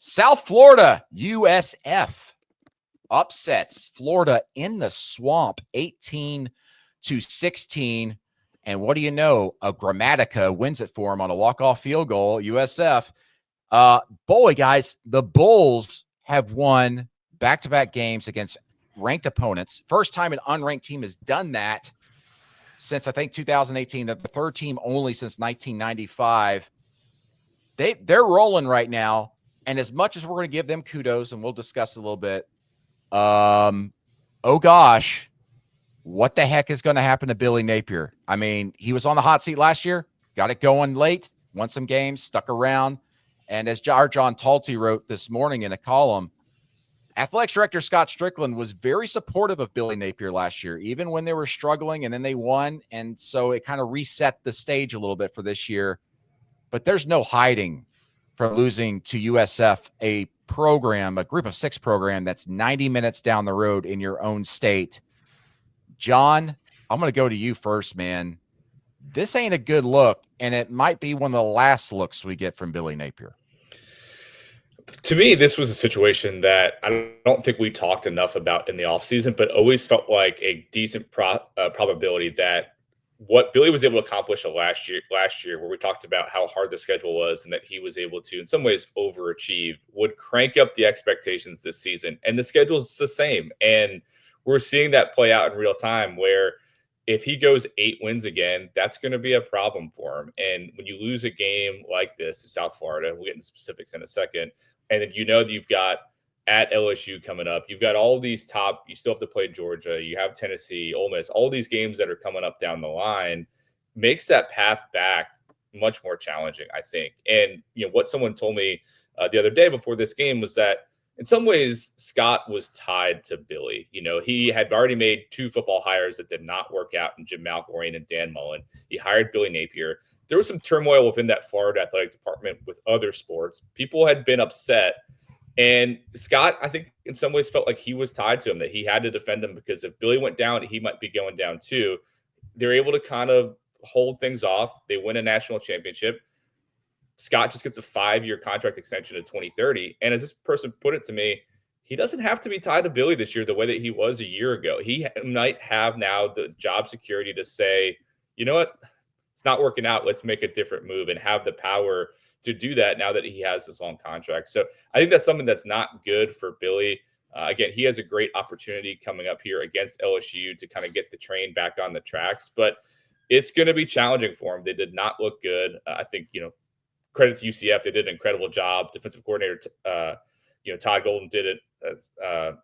South Florida, USF upsets Florida in the swamp, 18-16. And what do you know? A Grammatica wins it for him on a walk-off field goal, USF. Boy, guys, the Bulls have won back-to-back games against ranked opponents. First time an unranked team has done that since, I think, 2018. The third team only since 1995. They're rolling right now. And as much as we're going to give them kudos, and we'll discuss a little bit, oh gosh, what the heck is going to happen to Billy Napier? I mean, he was on the hot seat last year, got it going late, won some games, stuck around. And as John Talty wrote this morning in a column, Athletics Director Scott Stricklin was very supportive of Billy Napier last year, even when they were struggling, and then they won. And so it kind of reset the stage a little bit for this year. But there's no hiding from losing to USF, a program, a group of 6 program that's 90 minutes down the road in your own state. John, I'm going to go to you first, man. This ain't a good look, and it might be one of the last looks we get from Billy Napier. To me, this was a situation that I don't think we talked enough about in the offseason, but always felt like a decent probability that what Billy was able to accomplish last year, where we talked about how hard the schedule was and that he was able to, in some ways, overachieve, would crank up the expectations this season. And the schedule is the same. And we're seeing that play out in real time, where if he goes 8 wins again, that's going to be a problem for him. And when you lose a game like this to South Florida, we'll get into specifics in a second, and then you know that you've got at LSU coming up, you've got all these top, you still have to play Georgia, you have Tennessee, Ole Miss, all these games that are coming up down the line, makes that path back much more challenging, I think. And, you know, what someone told me the other day before this game was that in some ways, Scott was tied to Billy. You know, he had already made 2 football hires that did not work out in Jim McElwain and Dan Mullen. He hired Billy Napier. There was some turmoil within that Florida athletic department with other sports. People had been upset. And Scott, I think, in some ways felt like he was tied to him, that he had to defend him, because if Billy went down, he might be going down too. They're able to kind of hold things off. They win a national championship. Scott just gets a 5-year contract extension to 2030. And as this person put it to me, he doesn't have to be tied to Billy this year the way that he was a year ago. He might have now the job security to say, you know what, it's not working out. Let's make a different move, and have the power to do that now that he has this long contract. So I think that's something that's not good for Billy. Again, he has a great opportunity coming up here against LSU to kind of get the train back on the tracks, but it's going to be challenging for him. They did not look good. I think, you know, credit to UCF. They did an incredible job. Defensive coordinator, Todd Golden did an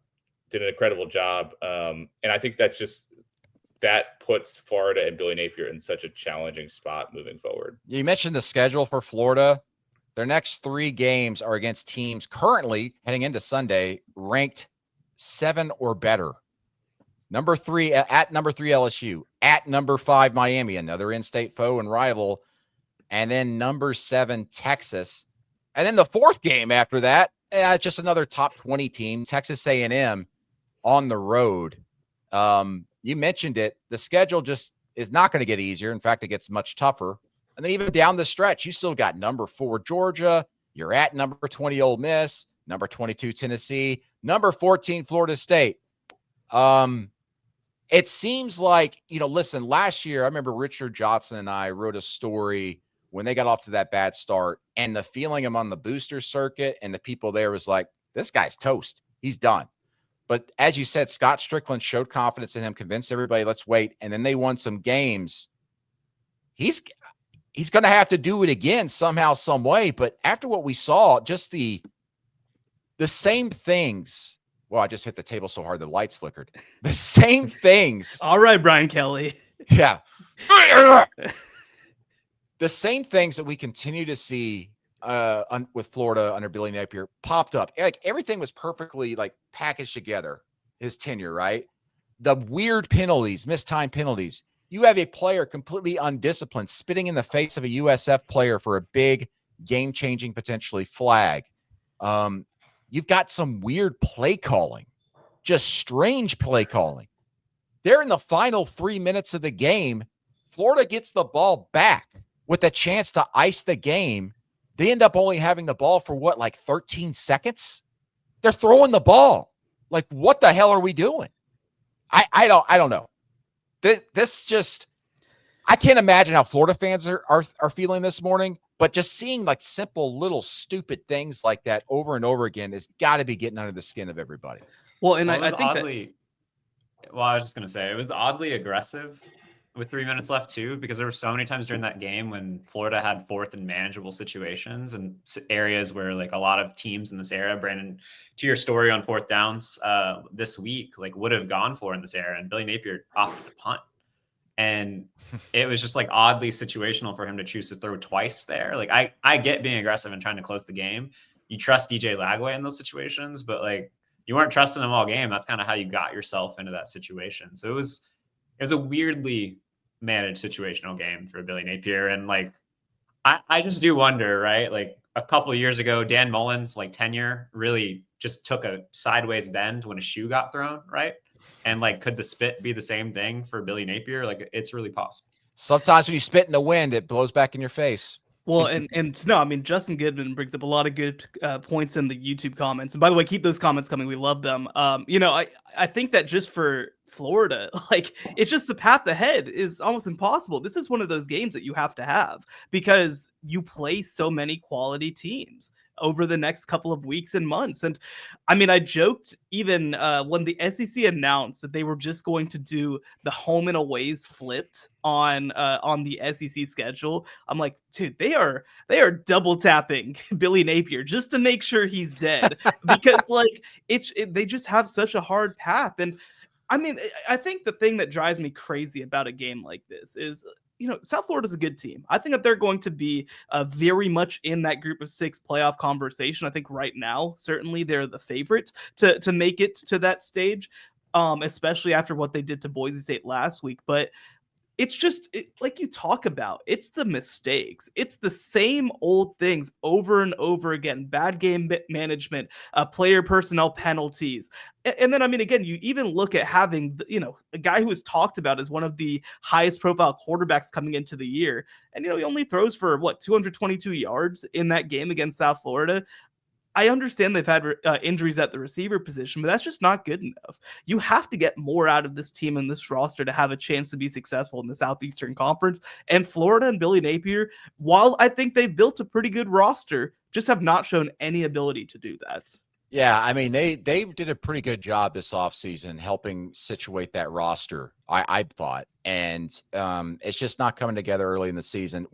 incredible job. And I think that puts Florida and Billy Napier in such a challenging spot moving forward. You mentioned the schedule for Florida. Their next 3 games are against teams currently, heading into Sunday, ranked 7 or better. Number 3 LSU, at number 5 Miami, another in-state foe and rival, and then number 7 Texas. And then the 4th game after that, just another top 20 team, Texas A&M on the road. You mentioned it. The schedule just is not going to get easier. In fact, it gets much tougher. And then even down the stretch, you still got number 4 Georgia. You're at number 20 Ole Miss, number 22 Tennessee, number 14 Florida State. It seems like, listen, last year, I remember Richard Johnson and I wrote a story when they got off to that bad start, and the feeling among the booster circuit and the people there was like, this guy's toast. He's done. But as you said, Scott Stricklin showed confidence in him, convinced everybody, let's wait. And then they won some games. He's going to have to do it again somehow, some way. But after what we saw, just the same things. Well, I just hit the table so hard the lights flickered. The same things. All right, Brian Kelly. Yeah. The same things that we continue to see with Florida under Billy Napier popped up. Like everything was perfectly packaged together. His tenure, right? The weird penalties, mistimed penalties. You have a player completely undisciplined, spitting in the face of a USF player for a big game-changing, potentially flag. You've got some weird play calling, just strange play calling. They're in the final 3 minutes of the game. Florida gets the ball back with a chance to ice the game. They end up only having the ball for what, like 13 seconds? They're throwing the ball. Like, what the hell are we doing? I don't know. This just, I can't imagine how Florida fans are feeling this morning, but just seeing like simple little stupid things like that over and over again has got to be getting under the skin of everybody. Well, and I think oddly, well, I was just going to say, it was oddly aggressive with 3 minutes left too, because there were so many times during that game when Florida had fourth and manageable situations and areas where like a lot of teams in this era, Brandon, to your story on fourth downs this week, like would have gone for in this era, and Billy Napier opted to punt. And it was just like oddly situational for him to choose to throw twice there. Like I get being aggressive and trying to close the game. You trust DJ Lagway in those situations, but like you weren't trusting him all game. That's kind of how you got yourself into that situation. So it was a weirdly managed situational game for Billy Napier. And like, I just do wonder, right? Like a couple of years ago, Dan Mullen's like tenure really just took a sideways bend when a shoe got thrown, right? And like, could the spit be the same thing for Billy Napier? Like, it's really possible. Sometimes when you spit in the wind, it blows back in your face. Well, and no, I mean, Justin Goodman brings up a lot of good points in the YouTube comments. And by the way, keep those comments coming. We love them. I think that just for Florida, like it's just the path ahead is almost impossible. This is one of those games that you have to have because you play so many quality teams over the next couple of weeks and months. And I mean, I joked even when the SEC announced that they were just going to do the home and aways flipped on the SEC schedule. I'm like, dude, they are double tapping Billy Napier just to make sure he's dead because like they just have such a hard path. And I mean, I think the thing that drives me crazy about a game like this is, South Florida's a good team. I think that they're going to be very much in that group of 6 playoff conversation. I think right now, certainly they're the favorite to make it to that stage, especially after what they did to Boise State last week. But it's just like you talk about, it's the mistakes. It's the same old things over and over again. Bad game management, player personnel penalties. And then, I mean, again, you even look at having, a guy who is talked about as one of the highest profile quarterbacks coming into the year. And, he only throws for 222 yards in that game against South Florida. I understand they've had injuries at the receiver position, but that's just not good enough. You have to get more out of this team and this roster to have a chance to be successful in the Southeastern Conference. And Florida and Billy Napier, while I think they've built a pretty good roster, just have not shown any ability to do that. Yeah, I mean, they did a pretty good job this offseason helping situate that roster, I thought. And it's just not coming together early in the season.